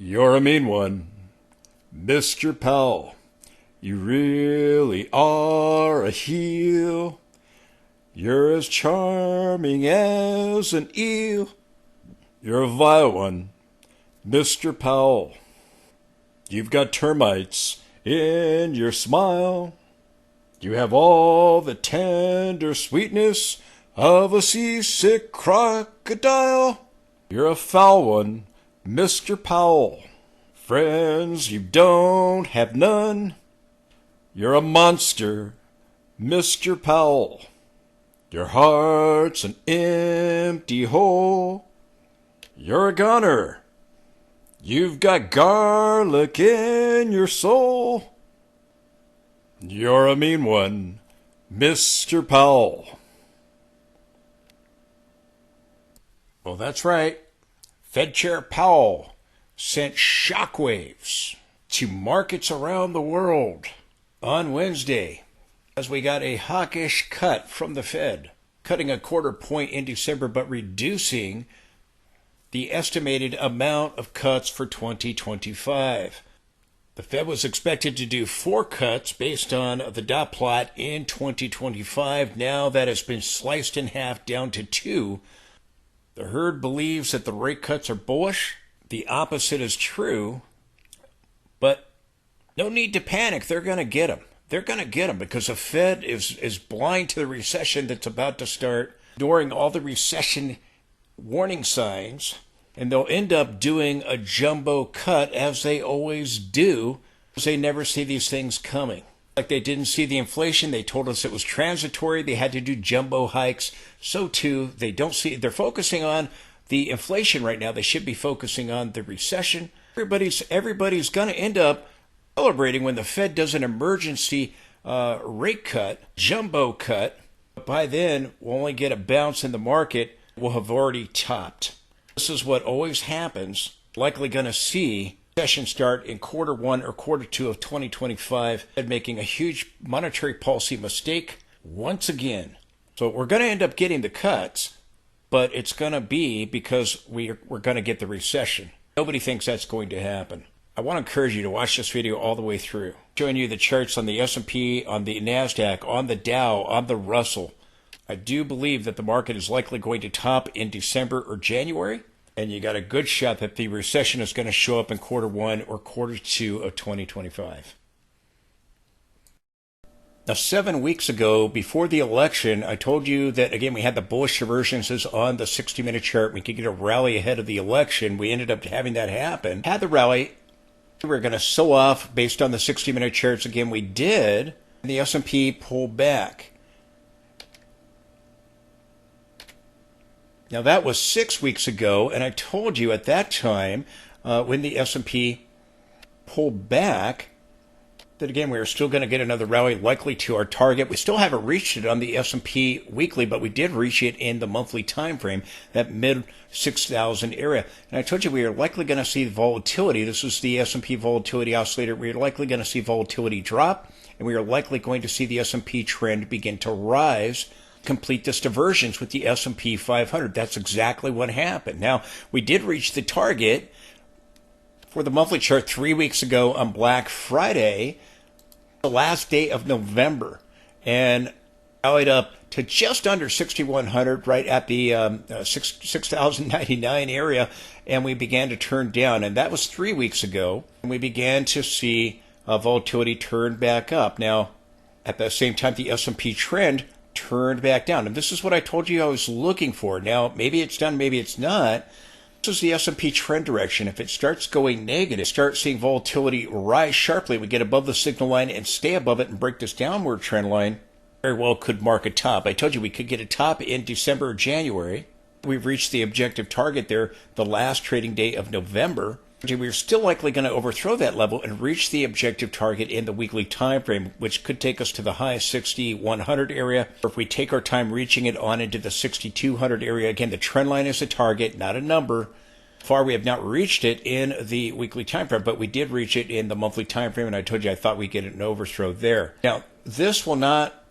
You're a mean one, Mr. Powell. You really are a heel. You're as charming as an eel. You're a vile one, Mr. Powell. You've got termites in your smile. You have all the tender sweetness of a seasick crocodile. You're a foul one, Mr. Powell. Friends, you don't have none. You're a monster, Mr. Powell. Your heart's an empty hole. You're a goner. You've got garlic in your soul. You're a mean one, Mr. Powell. Well, that's right. Fed Chair Powell sent shockwaves to markets around the world on Wednesday as we got a hawkish cut from the Fed, cutting a 1/4 point in December but reducing the estimated amount of cuts for 2025. The Fed was expected to do 4 cuts based on the dot plot in 2025. Now that has been sliced in half down to 2. The herd believes that the rate cuts are bullish. The opposite is true. But no need to panic. They're going to get them. They're going to get them because the Fed is blind to the recession that's about to start, ignoring all the recession warning signs, and they'll end up doing a jumbo cut as they always do because they never see these things coming. Like they didn't see the inflation. They told us it was transitory. They had to do jumbo hikes. So too, they don't see it. They're focusing on the inflation right now. They should be focusing on the recession. Everybody's going to end up celebrating when the Fed does an emergency rate cut, jumbo cut. But by then, we'll only get a bounce in the market. We'll have already topped. This is what always happens. Likely going to see session start in Q1 or Q2 of 2025, Fed making a huge monetary policy mistake once again. So we're going to end up getting the cuts, but it's going to be because we're going to get the recession. Nobody thinks that's going to happen. I want to encourage you to watch this video all the way through. Showing you the charts on the S&P, on the NASDAQ, on the Dow, on the Russell. I do believe that the market is likely going to top in December or January, and you got a good shot that the recession is going to show up in Q1 or Q2 of 2025. Now, 7 weeks ago, before the election, I told you that, again, we had the bullish divergences on the 60-minute chart. We could get a rally ahead of the election. We ended up having that happen. Had the rally. We were going to sell off based on the 60-minute charts. Again, we did. And the S&P pulled back. Now, that was 6 weeks ago, and I told you at that time, when the S&P pulled back, that again, we were still going to get another rally, likely to our target. We still haven't reached it on the S&P weekly, but we did reach it in the monthly time frame, that mid 6,000 area. And I told you we are likely going to see volatility. This is the S&P volatility oscillator. We are likely going to see volatility drop, and we are likely going to see the S&P trend begin to rise, complete this divergence with the S&P 500. That's exactly what happened. Now, we did reach the target for the monthly chart 3 weeks ago on Black Friday, the last day of November, and rallied up to just under 6,100, right at the 6,099 area, and we began to turn down. And that was 3 weeks ago, and we began to see volatility turn back up. Now, at the same time, the S&P trend turned back down. And this is what I told you I was looking for. Now, maybe it's done, maybe it's not. This is the S&P trend direction. If it starts going negative, start seeing volatility rise sharply, we get above the signal line and stay above it and break this downward trend line, very well could mark a top. I told you we could get a top in December or January. We've reached the objective target there the last trading day of November. We're still likely going to overthrow that level and reach the objective target in the weekly time frame, which could take us to the high 6,100 area. Or if we take our time reaching it on into the 6,200 area, again, the trend line is a target, not a number. Far, we have not reached it in the weekly time frame, but we did reach it in the monthly time frame, and I told you I thought we'd get an overthrow there. Now, this will not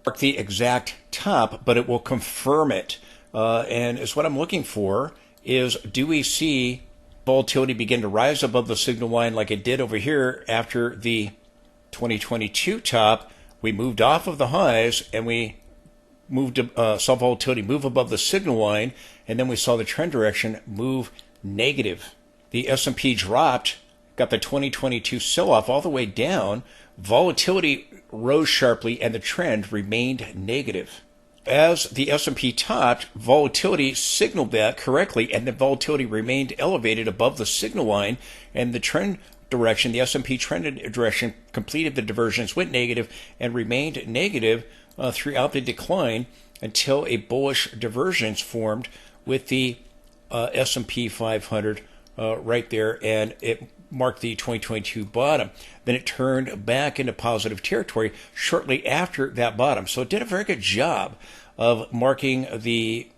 mark the exact top, but it will confirm it. And is what I'm looking for is, do we see Volatility began to rise above the signal line like it did over here after the 2022 top. We moved off of the highs and we saw volatility move above the signal line, and then we saw the trend direction move negative. The S&P dropped, got the 2022 sell-off all the way down. Volatility rose sharply and the trend remained negative. As the S&P topped, volatility signaled that correctly, and the volatility remained elevated above the signal line, and the trend direction, the S&P trend direction, completed the divergence, went negative, and remained negative throughout the decline until a bullish divergence formed with the S&P 500 right there, and it marked the 2022 bottom. Then it turned back into positive territory shortly after that bottom. So it did a very good job of marking the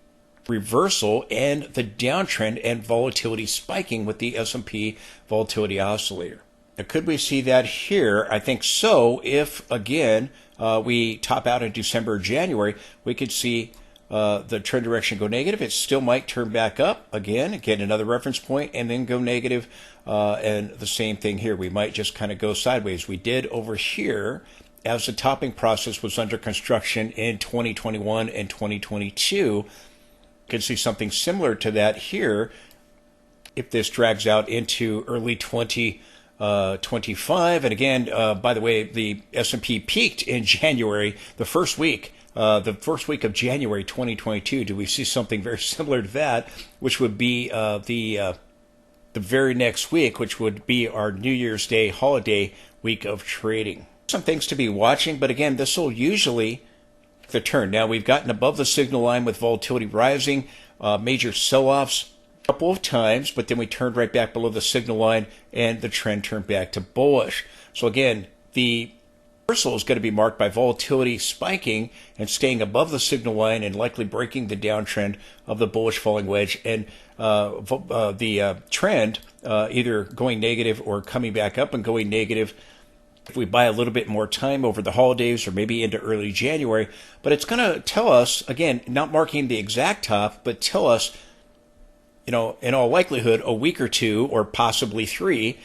reversal and the downtrend and volatility spiking with the S&P volatility oscillator. Now, could we see that here? I think so. If, again, we top out in December or January, we could see the trend direction go negative. It still might turn back up again, get another reference point, and then go negative. And the same thing here. We might just kind of go sideways. We did over here as the topping process was under construction in 2021 and 2022. You can see something similar to that here if this drags out into early 2025. And again, by the way, the S&P peaked in January, the first week of January 2022. Do we see something very similar to that, which would be the very next week, which would be our New Year's Day holiday week of trading? Some things to be watching, but again, this will usually the turn. Now, we've gotten above the signal line with volatility rising, major sell-offs a couple of times, but then we turned right back below the signal line and the trend turned back to bullish. So again, the reversal is going to be marked by volatility spiking and staying above the signal line and likely breaking the downtrend of the bullish falling wedge, and the trend either going negative or coming back up and going negative if we buy a little bit more time over the holidays or maybe into early January. But it's going to tell us, again, not marking the exact top, but tell us, in all likelihood, a week or two or possibly 3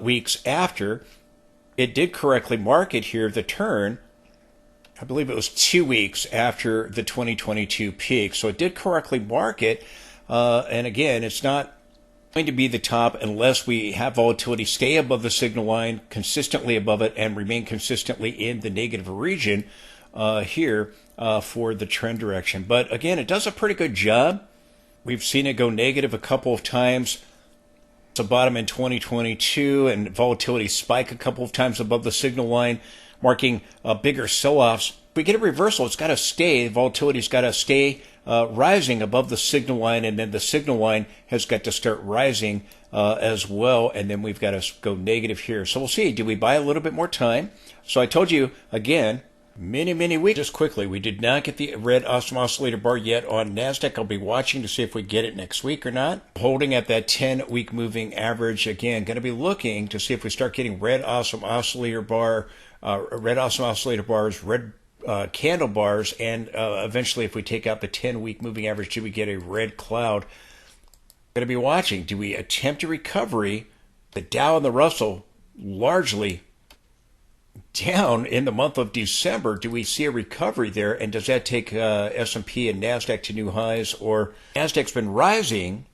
weeks after it did correctly mark it here, the turn. I believe it was 2 weeks after the 2022 peak. So it did correctly mark it. And again, it's not going to be the top unless we have volatility stay above the signal line, consistently above it, and remain consistently in the negative region here for the trend direction. But again, it does a pretty good job. We've seen it go negative a couple of times. It's a bottom in 2022, and volatility spike a couple of times above the signal line, marking bigger sell-offs. If we get a reversal, it's got to stay. Volatility's got to stay rising above the signal line, and then the signal line has got to start rising as well, and then we've got to go negative here. So we'll see. Do we buy a little bit more time? So I told you, again, many weeks. Just quickly, we did not get the red awesome oscillator bar yet on NASDAQ. I'll be watching to see if we get it next week or not. Holding at that 10-week moving average. Again, going to be looking to see if we start getting red awesome oscillator bars, red candle bars, and eventually if we take out the 10-week moving average, do we get a red cloud? Going to be watching. Do we attempt a recovery? The Dow and the Russell largely down in the month of December. Do we see a recovery there? And does that take S&P and NASDAQ to new highs? Or NASDAQ's been rising,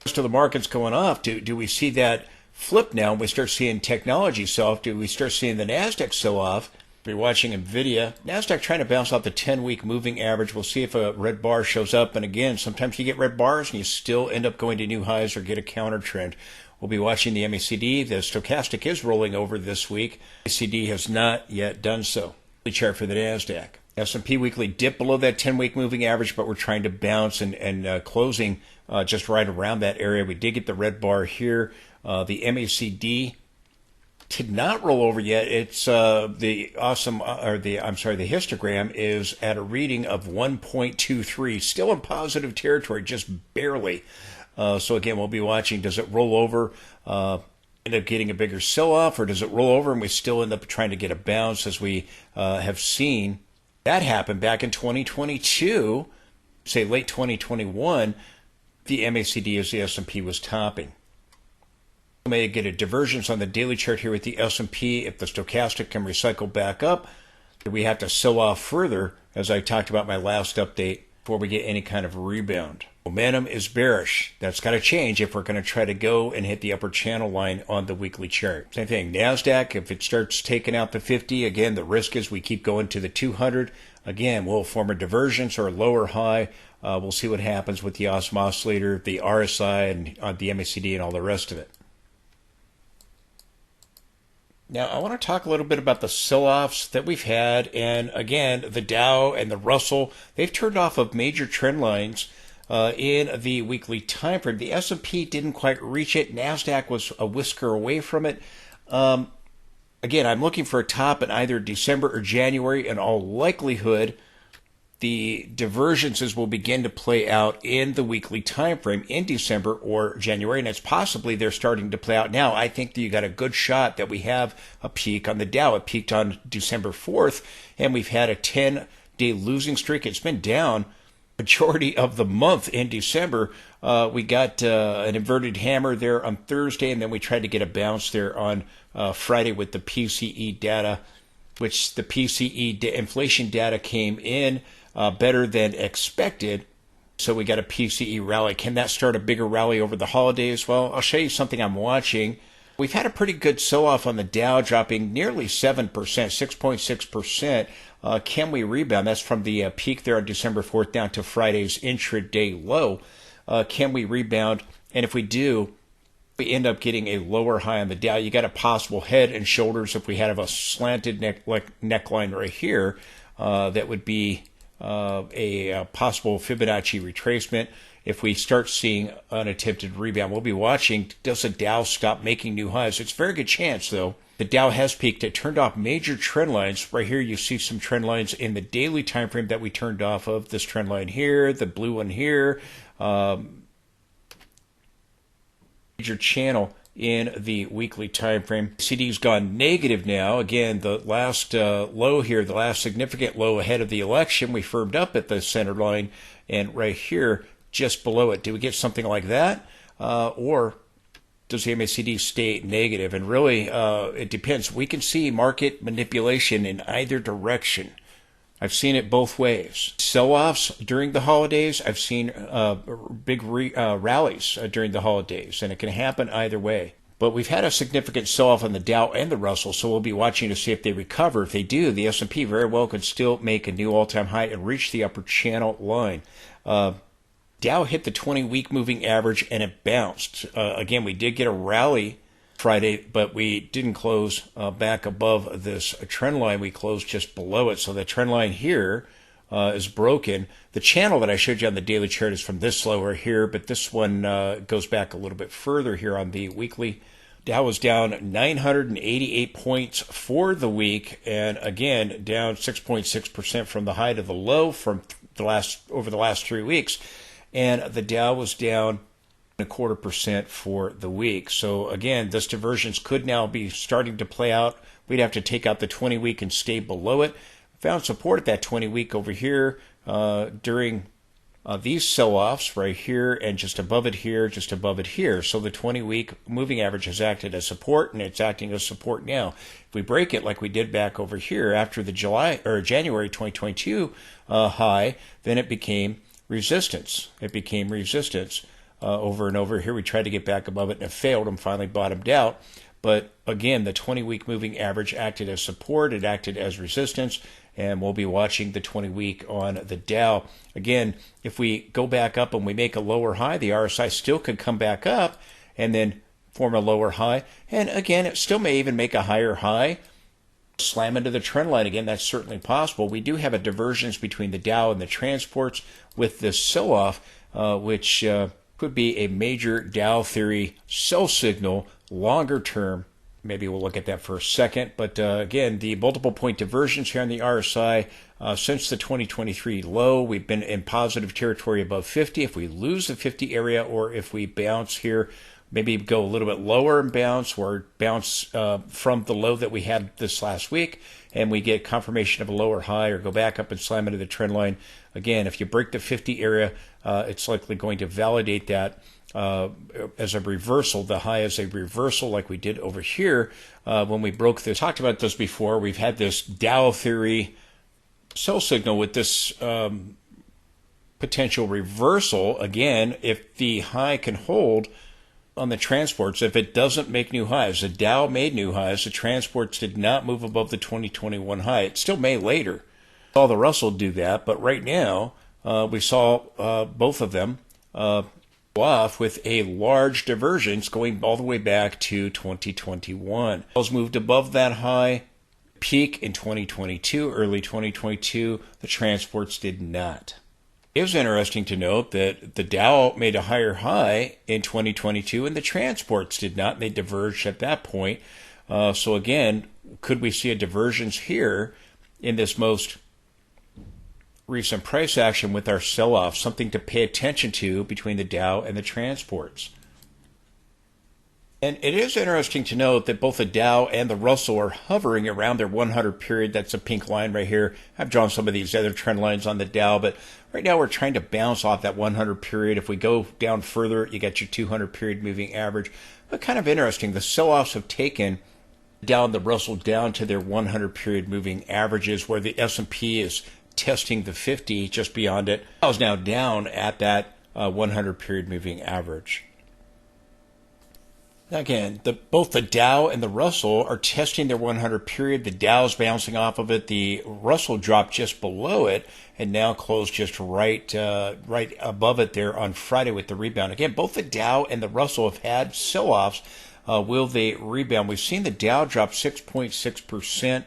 most of the market's going off. Do we see that flip now and we start seeing technology sell off? Do we start seeing the NASDAQ sell off? Be watching NVIDIA. NASDAQ trying to bounce off the 10-week moving average. We'll see if a red bar shows up. And again, sometimes you get red bars and you still end up going to new highs or get a counter trend. We'll be watching the MACD. The stochastic is rolling over this week. MACD has not yet done so. The chart for the NASDAQ. S&P weekly dip below that 10-week moving average, but we're trying to bounce and closing just right around that area. We did get the red bar here. The MACD did not roll over yet. It's the histogram is at a reading of 1.23, still in positive territory, just barely. So again, we'll be watching. Does it roll over, end up getting a bigger sell-off, or does it roll over and we still end up trying to get a bounce, as we have seen that happen back in 2022, say late 2021, the MACD as the S&P was topping. We may get a divergence on the daily chart here with the S&P. If the stochastic can recycle back up, we have to sell off further, as I talked about my last update, before we get any kind of rebound. Momentum is bearish. That's got to change if we're going to try to go and hit the upper channel line on the weekly chart. Same thing, NASDAQ, if it starts taking out the 50, again, the risk is we keep going to the 200. Again, we'll form a divergence or a lower high. We'll see what happens with the oscillator, the RSI, and the MACD, and all the rest of it. Now, I want to talk a little bit about the sell-offs that we've had. And again, the Dow and the Russell, they've turned off of major trend lines in the weekly time frame. The S&P didn't quite reach it. NASDAQ was a whisker away from it. Again, I'm looking for a top in either December or January. In all likelihood, the divergences will begin to play out in the weekly time frame in December or January, and it's possibly they're starting to play out now. I think that you got a good shot that we have a peak on the Dow. It peaked on December 4th, and we've had a 10-day losing streak. It's been down majority of the month in December. We got an inverted hammer there on Thursday, and then we tried to get a bounce there on Friday with the PCE data, which the PCE inflation data came in better than expected. So we got a PCE rally. Can that start a bigger rally over the holidays? Well, I'll show you something I'm watching. We've had a pretty good sell-off on the Dow, dropping nearly 7%, 6.6%. Can we rebound? That's from the peak there on December 4th down to Friday's intraday low. Can we rebound? And if we do, we end up getting a lower high on the Dow. You got a possible head and shoulders. If we had a slanted neckline right here, that would be a possible Fibonacci retracement. If we start seeing an attempted rebound, we'll be watching, does the Dow stop making new highs? It's a very good chance, though. The Dow has peaked. It turned off major trend lines. Right here, you see some trend lines in the daily time frame that we turned off of. This trend line here, the blue one here. Major channel in the weekly time frame. CD's gone negative now. Again, the last low here, the last significant low ahead of the election, we firmed up at the center line, and right here, just below it. Do we get something like that? Or does the MACD stay negative? And really, it depends. We can see market manipulation in either direction. I've seen it both ways. Sell-offs during the holidays. I've seen big rallies during the holidays, and it can happen either way. But we've had a significant sell-off on the Dow and the Russell, so we'll be watching to see if they recover. If they do, the S&P very well could still make a new all-time high and reach the upper channel line. Dow hit the 20-week moving average, and it bounced. Again, we did get a rally Friday, but we didn't close back above this trend line. We closed just below it. So the trend line here is broken. The channel that I showed you on the daily chart is from this low right here, but this one goes back a little bit further here on the weekly. Dow was down 988 points for the week, and again, down 6.6% from the high to the low from over the last 3 weeks. And the Dow was down 0.25% for the week. So again, this divergence could now be starting to play out. We'd have to take out the 20-week and stay below it. Found support at that 20-week over here during these sell-offs right here, and just above it here, just above it here. So the 20-week moving average has acted as support, and it's acting as support now. If we break it like we did back over here after the January 2022 high, then it became resistance. It became resistance over and over. Here we tried to get back above it, and it failed and finally bottomed out. But again, the 20-week moving average acted as support. It acted as resistance, and we'll be watching the 20-week on the Dow. Again, if we go back up and we make a lower high, the RSI still could come back up and then form a lower high. And again, it still may even make a higher high, slam into the trend line again. That's certainly possible. We do have a divergence between the Dow and the transports with this sell-off, which could be a major Dow Theory sell signal longer term. Maybe we'll look at that for a second. But again, the multiple point divergence here on the RSI since the 2023 low, we've been in positive territory above 50. If we lose the 50 area, or if we bounce here, maybe go a little bit lower and bounce, or bounce from the low that we had this last week, and we get confirmation of a lower high, or go back up and slam into the trend line, again, if you break the 50 area, it's likely going to validate that as a reversal. The high is a reversal like we did over here when we broke this. Talked about this before. We've had this Dow Theory sell signal with this potential reversal. Again, if the high can hold on the transports, if it doesn't make new highs, the Dow made new highs, the transports did not move above the 2021 high. It still may later. Saw the Russell do that, but right now we saw both of them off with a large divergence going all the way back to 2021. Those moved above that high peak in 2022, early 2022. The transports did not. It was interesting to note that the Dow made a higher high in 2022 and the transports did not. They diverged at that point. So again, could we see a divergence here in this most recent price action with our sell-off? Something to pay attention to between the Dow and the transports. And it is interesting to note that both the Dow and the Russell are hovering around their 100 period. That's a pink line right here. I've drawn some of these other trend lines on the Dow, but right now we're trying to bounce off that 100 period. If we go down further, you got your 200 period moving average. But kind of interesting, the sell-offs have taken the Dow and the Russell down to their 100 period moving averages, where the S&P is testing the 50 just beyond it. Dow's now down at that 100 period moving average. Again, both the Dow and the Russell are testing their 100 period. The Dow's bouncing off of it. The Russell dropped just below it and now closed just right above it there on Friday with the rebound. Again, both the Dow and the Russell have had sell-offs. Will they rebound? We've seen the Dow drop 6.6%.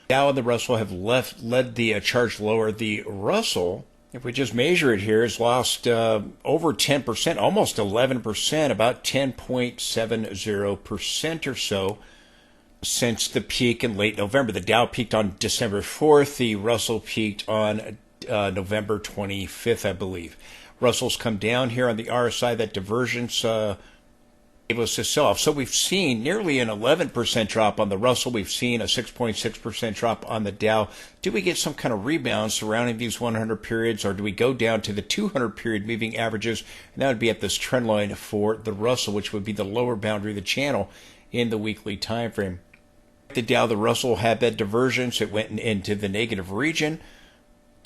Dow and the Russell have led the charge lower. The Russell, if we just measure it here, has lost over 10%, almost 11%, about 10.70% or so since the peak in late November. The Dow peaked on December 4th. The Russell peaked on November 25th, I believe. Russell's come down here on the RSI. That divergence gave us a sell-off. So we've seen nearly an 11% drop on the Russell. We've seen a 6.6% drop on the Dow. Do we get some kind of rebound surrounding these 100 periods, or do we go down to the 200 period moving averages? And that would be at this trend line for the Russell, which would be the lower boundary of the channel in the weekly time frame. The Dow, the Russell had that divergence. It went into the negative region.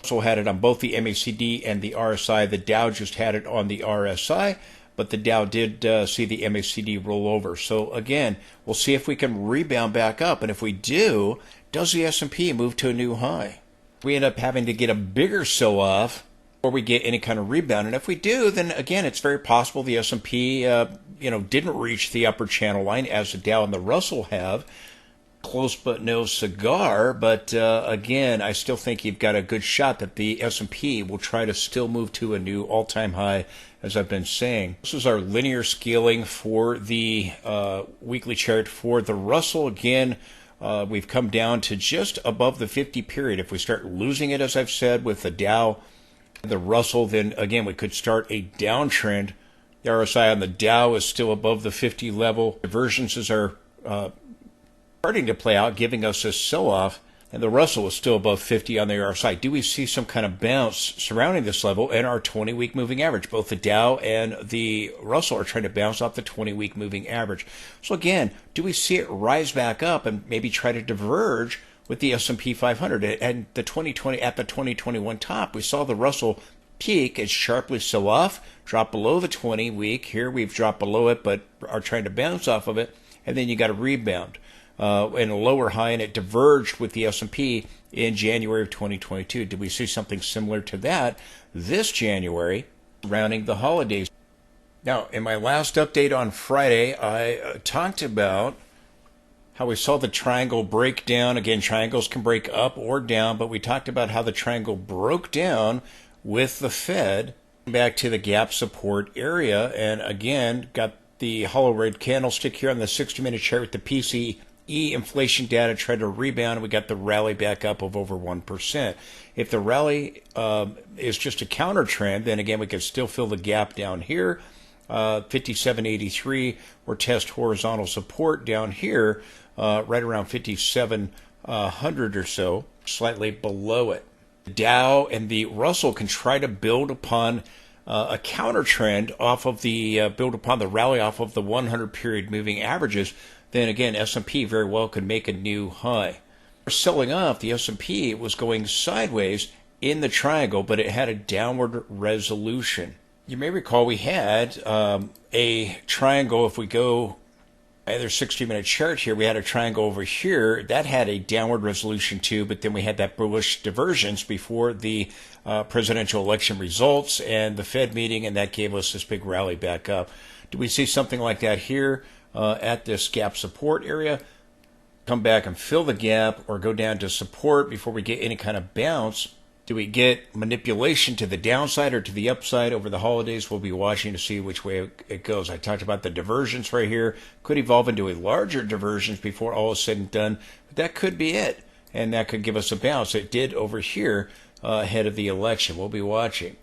Russell had it on both the MACD and the RSI. The Dow just had it on the RSI. But the Dow did see the MACD roll over. So again, we'll see if we can rebound back up. And if we do, does the S&P move to a new high? We end up having to get a bigger sell-off before we get any kind of rebound. And if we do, then again, it's very possible the S&P didn't reach the upper channel line as the Dow and the Russell have. Close but no cigar. But again, I still think you've got a good shot that the S&P will try to still move to a new all-time high, as I've been saying. This is our linear scaling for the weekly chart for the Russell. Again, we've come down to just above the 50 period. If we start losing it, as I've said, with the Dow, the Russell, then again, we could start a downtrend. The RSI on the Dow is still above the 50 level. Divergences are starting to play out, giving us a sell-off, and the Russell is still above 50 on the RSI. Do we see some kind of bounce surrounding this level and our 20-week moving average? Both the Dow and the Russell are trying to bounce off the 20-week moving average. So again, do we see it rise back up and maybe try to diverge with the S&P 500? And the 2020 at the 2021 top, we saw the Russell peak and sharply sell off, drop below the 20-week. Here we've dropped below it, but are trying to bounce off of it, and then you got a rebound. And a lower high, and it diverged with the S&P in January of 2022. Did we see something similar to that this January, surrounding the holidays? Now, in my last update on Friday, I talked about how we saw the triangle break down. Again, triangles can break up or down, but we talked about how the triangle broke down with the Fed back to the gap support area, and again, got the hollow red candlestick here on the 60-minute chart with the PCE inflation data tried to rebound, and we got the rally back up of over 1%. If the rally is just a counter trend, then again we could still fill the gap down here, 57.83, or test horizontal support down here, right around 5,700 or so, slightly below it. Dow and the Russell can try to build upon a counter trend off of the build upon the rally off of the 100 period moving averages, then again S&P very well could make a new high. Selling off, the S&P was going sideways in the triangle, but it had a downward resolution. You may recall we had a triangle. If we go either 60-minute chart here, we had a triangle over here that had a downward resolution too, but then we had that bullish divergence before the presidential election results and the Fed meeting, and that gave us this big rally back up. Do we see something like that here at this gap support area? Come back and fill the gap or go down to support before we get any kind of bounce? Do we get manipulation to the downside or to the upside over the holidays? We'll be watching to see which way it goes. I talked about the divergence right here. Could evolve into a larger divergence before all is said and done. But that could be it. And that could give us a bounce. It did over here ahead of the election. We'll be watching.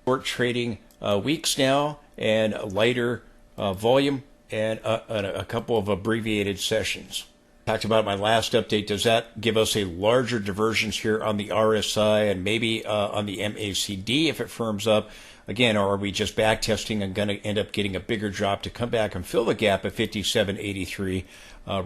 Short trading weeks now and lighter volume and a couple of abbreviated sessions. Talked about my last update. Does that give us a larger divergence here on the RSI and maybe on the MACD if it firms up? Again, or are we just back testing and going to end up getting a bigger drop to come back and fill the gap at 57.83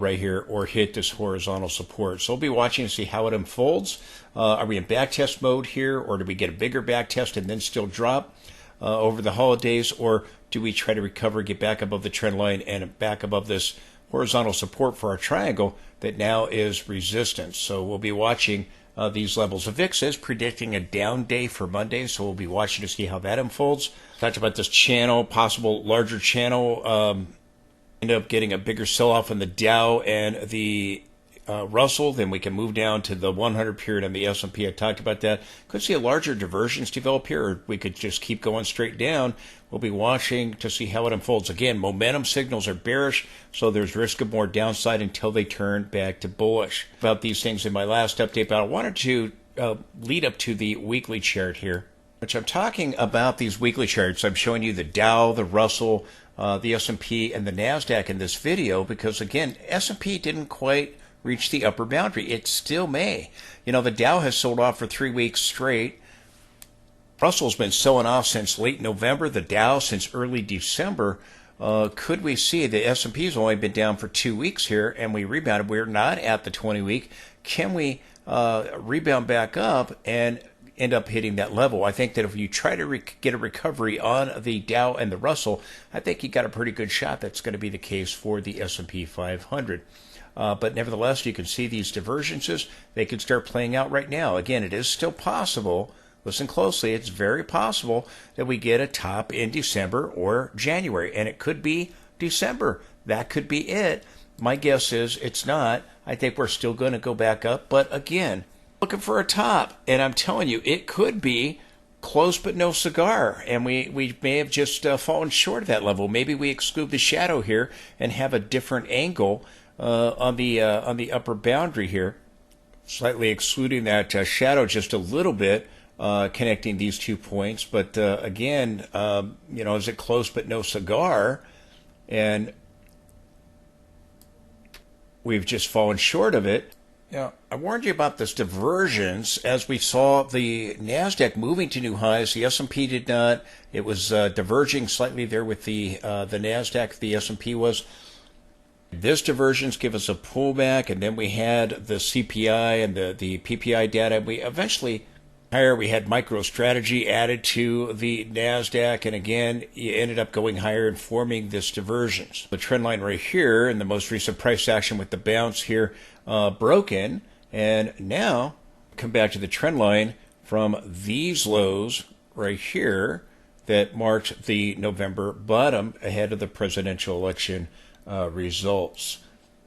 right here or hit this horizontal support? So we'll be watching to see how it unfolds. Are we in back test mode here, or do we get a bigger back test and then still drop over the holidays, or do we try to recover, get back above the trend line and back above this horizontal support for our triangle that now is resistance? So we'll be watching these levels. The VIX is predicting a down day for Monday, so we'll be watching to see how that unfolds. Talked about this channel, possible larger channel, end up getting a bigger sell-off in the Dow and the Russell, then we can move down to the 100 period on the S&P. I talked about that. Could see a larger divergence develop here, or we could just keep going straight down. We'll be watching to see how it unfolds. Again, momentum signals are bearish, so there's risk of more downside until they turn back to bullish. About these things in my last update, but I wanted to lead up to the weekly chart here, which I'm talking about these weekly charts. I'm showing you the Dow, the Russell, the S&P, and the NASDAQ in this video because, again, S&P didn't quite reach the upper boundary. It still may. You know, the Dow has sold off for 3 weeks straight. Russell's been selling off since late November. The Dow since early December. Could we see the S&P's only been down for 2 weeks here and we rebounded? We're not at the 20-week. Can we rebound back up and end up hitting that level? I think that if you try to get a recovery on the Dow and the Russell, I think you got a pretty good shot. That's going to be the case for the S&P 500. But nevertheless, you can see these divergences. They could start playing out right now. Again, it is still possible. Listen closely. It's very possible that we get a top in December or January. And it could be December. That could be it. My guess is it's not. I think we're still going to go back up. But again, looking for a top. And I'm telling you, it could be close but no cigar, and we may have just fallen short of that level. Maybe we exclude the shadow here and have a different angle on the upper boundary here, slightly excluding that shadow just a little bit, connecting these 2 points. But again, you know, is it close but no cigar? And we've just fallen short of it. Now, I warned you about this divergence as we saw the NASDAQ moving to new highs. The S&P did not. It was diverging slightly there with the NASDAQ. The S&P was. This divergence gave us a pullback, and then we had the CPI and the PPI data. We eventually higher. We had MicroStrategy added to the NASDAQ, and again, you ended up going higher and forming this divergence. The trend line right here in the most recent price action with the bounce here broken, and now come back to the trend line from these lows right here that marked the November bottom ahead of the presidential election results.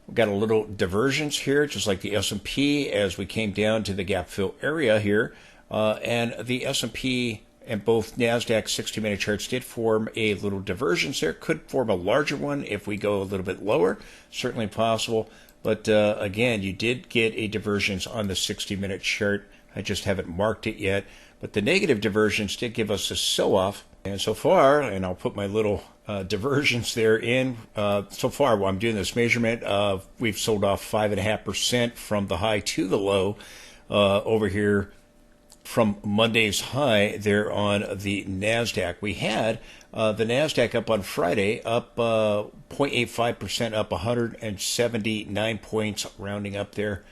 We've got a little divergence here, just like the S&P as we came down to the gap fill area here. And the S&P and both NASDAQ 60-minute charts did form a little divergence there. Could form a larger one if we go a little bit lower. Certainly possible. But again, you did get a divergence on the 60-minute chart. I just haven't marked it yet. But the negative divergence did give us a sell-off. And so far, and I'll put my little divergence there in, so far while I'm doing this measurement, we've sold off 5.5% from the high to the low over here from Monday's high there on the NASDAQ. We had the NASDAQ up on Friday, up 0.85%, up 179 points, rounding up there.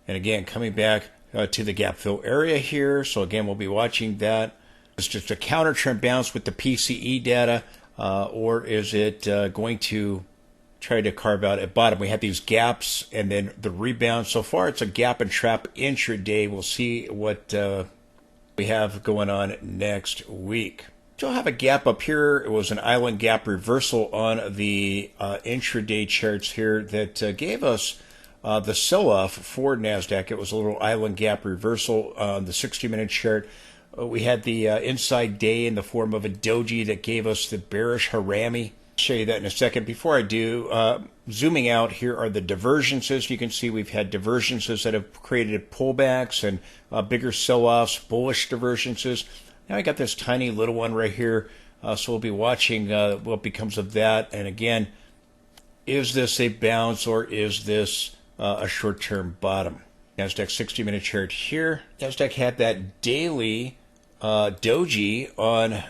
And again, coming back to the gap fill area here. So again, we'll be watching that. It's just a counter trend bounce with the PCE data, or is it going to try to carve out at bottom? We have these gaps and then the rebound. So far, it's a gap and trap intraday. We'll see what we have going on next week. Still have a gap up here. It was an island gap reversal on the intraday charts here that gave us the sell-off for NASDAQ. It was a little island gap reversal on the 60-minute chart. We had the inside day in the form of a doji that gave us the bearish harami. I'll show you that in a second. Before I do, zooming out, here are the divergences. You can see we've had divergences that have created pullbacks and bigger sell-offs, bullish divergences. Now I got this tiny little one right here, so we'll be watching what becomes of that. And again, is this a bounce or is this a short-term bottom? NASDAQ 60-minute chart here. NASDAQ had that daily doji on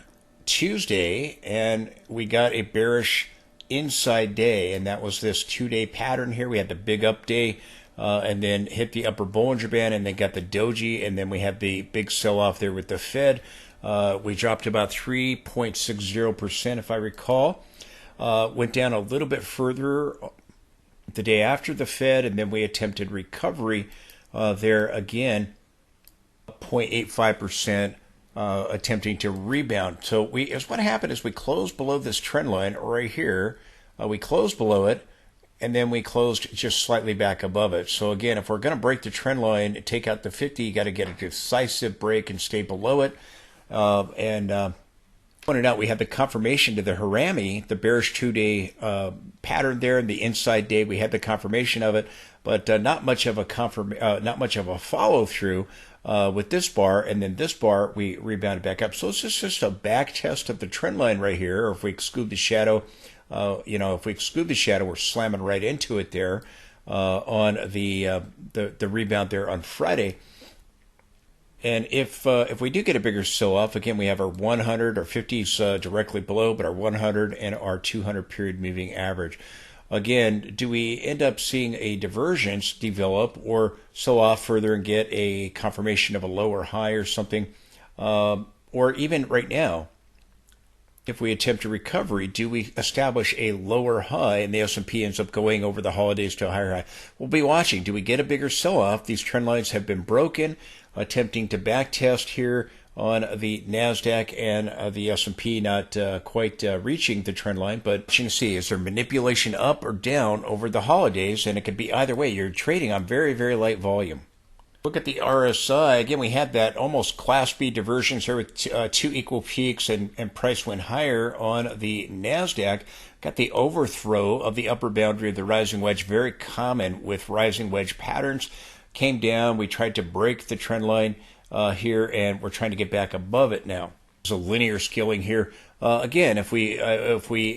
Tuesday, and we got a bearish inside day, and that was this 2-day pattern here. We had the big up day, and then hit the upper Bollinger Band, and then got the doji, and then we had the big sell-off there with the Fed. We dropped about 3.60%, if I recall. Went down a little bit further the day after the Fed, and then we attempted recovery there again, 0.85%, attempting to rebound. So what happened is we closed below this trend line right here. We closed below it, and then we closed just slightly back above it. So again, if we're going to break the trend line and take out the 50, you got to get a decisive break and stay below it. Pointed out we had the confirmation to the harami, the bearish 2-day pattern there, and the inside day we had the confirmation of it, but not much of a follow through with this bar, and then this bar we rebounded back up. So this is just a back test of the trend line right here. Or if we exclude the shadow, if we exclude the shadow, we're slamming right into it there on the rebound there on Friday. And if we do get a bigger sell-off, again, we have our 100, our 50s directly below, but our 100 and our 200 period moving average. Again, do we end up seeing a divergence develop or sell off further and get a confirmation of a lower high or something? Or even right now, if we attempt a recovery, do we establish a lower high and the S&P ends up going over the holidays to a higher high? We'll be watching. Do we get a bigger sell-off? These trend lines have been broken, attempting to back test here on the NASDAQ and the S&P, not quite reaching the trend line. But you can see, is there manipulation up or down over the holidays? And it could be either way. You're trading on very, very light volume. Look at the RSI. Again, we had that almost Class B divergence here with two equal peaks, and price went higher on the NASDAQ. Got the overthrow of the upper boundary of the rising wedge, very common with rising wedge patterns. Came down. We tried to break the trend line here, and we're trying to get back above it now. There's a linear scaling here. Again, if we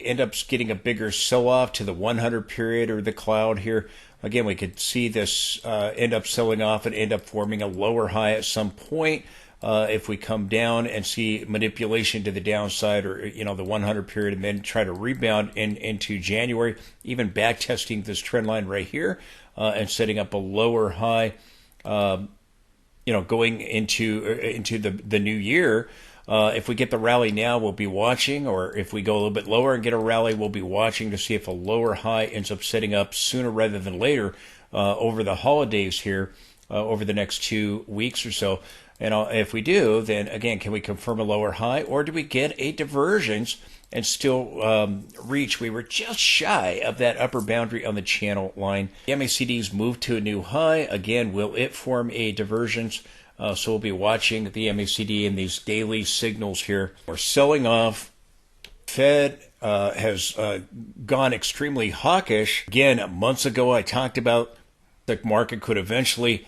end up getting a bigger sell-off to the 100 period or the cloud here, again, we could see this end up selling off and end up forming a lower high at some point. If we come down and see manipulation to the downside, or the 100 period, and then try to rebound into January, even back testing this trend line right here and setting up a lower high, going into the new year. If we get the rally now, we'll be watching, or if we go a little bit lower and get a rally, we'll be watching to see if a lower high ends up setting up sooner rather than later over the holidays here, over the next 2 weeks or so. And if we do, then again, can we confirm a lower high, or do we get a divergence and still reach? We were just shy of that upper boundary on the channel line. The MACD's moved to a new high. Again, will it form a divergence? So we'll be watching the MACD and these daily signals here. We're selling off. Fed has gone extremely hawkish. Again, months ago I talked about the market could eventually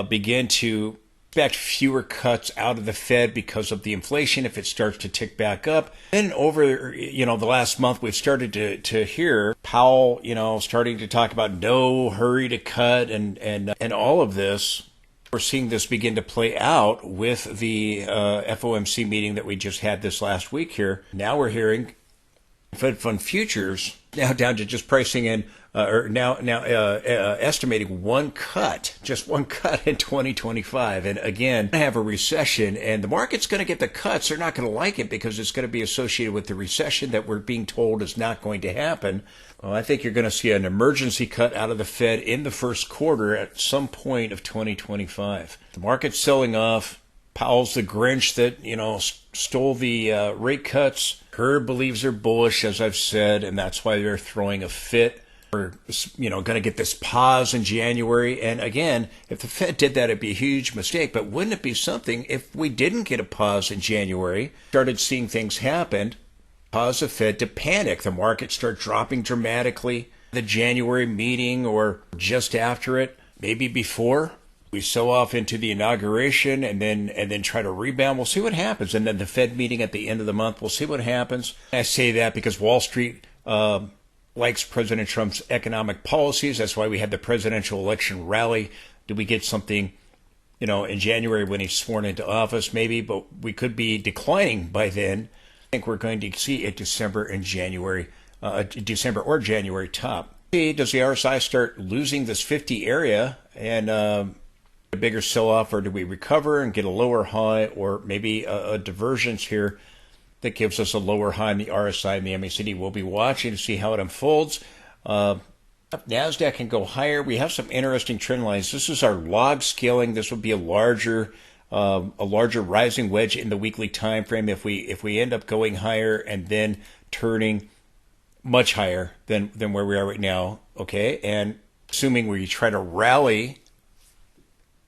begin to expect fewer cuts out of the Fed because of the inflation if it starts to tick back up. Then over the last month, we've started to hear Powell starting to talk about no hurry to cut and all of this. We're seeing this begin to play out with the FOMC meeting that we just had this last week here. Now we're hearing Fed fund futures now down to just pricing in, estimating just one cut in 2025. And again, I have a recession, and the market's going to get the cuts. They're not going to like it because it's going to be associated with the recession that we're being told is not going to happen. Well, I think you're going to see an emergency cut out of the Fed in the first quarter at some point of 2025. The market's selling off. Powell's the Grinch that, stole the rate cuts. Herd believes they're bullish, as I've said, and that's why they're throwing a fit. We're, going to get this pause in January. And again, if the Fed did that, it'd be a huge mistake. But wouldn't it be something if we didn't get a pause in January, started seeing things happen, cause the Fed to panic, the market start dropping dramatically, the January meeting or just after it, maybe before? We sell off into the inauguration and then try to rebound. We'll see what happens. And then the Fed meeting at the end of the month, we'll see what happens. I say that because Wall Street likes President Trump's economic policies. That's why we had the presidential election rally. Did we get something, in January when he's sworn into office? Maybe, but we could be declining by then. I think we're going to see a December or January top. Does the RSI start losing this 50 area and a bigger sell-off, or do we recover and get a lower high, or maybe a divergence here that gives us a lower high in the RSI and the MACD? We'll be watching to see how it unfolds. NASDAQ can go higher. We have some interesting trend lines. This is our log scaling. This will be a larger rising wedge in the weekly time frame if we end up going higher and then turning much higher than where we are right now. Okay, and assuming we try to rally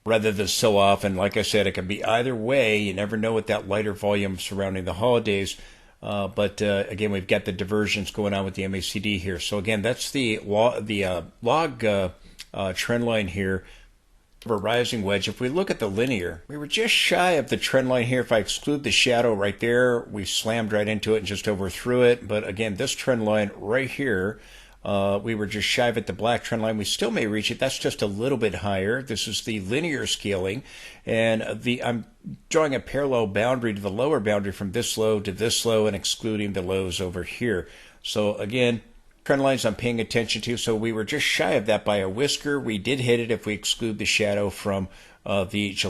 rather than sell off, and like I said, it can be either way. You never know with that lighter volume surrounding the holidays. But again, we've got the divergence going on with the MACD here. So again, that's the log trend line here of a rising wedge. If we look at the linear, we were just shy of the trend line here. If I exclude the shadow right there, we slammed right into it and just overthrew it. But again, this trend line right here, we were just shy of it, the black trend line. We still may reach it. That's just a little bit higher. This is the linear scaling, and I'm drawing a parallel boundary to the lower boundary from this low to this low and excluding the lows over here. So again, trend lines I'm paying attention to. So we were just shy of that by a whisker. We did hit it if we exclude the shadow from the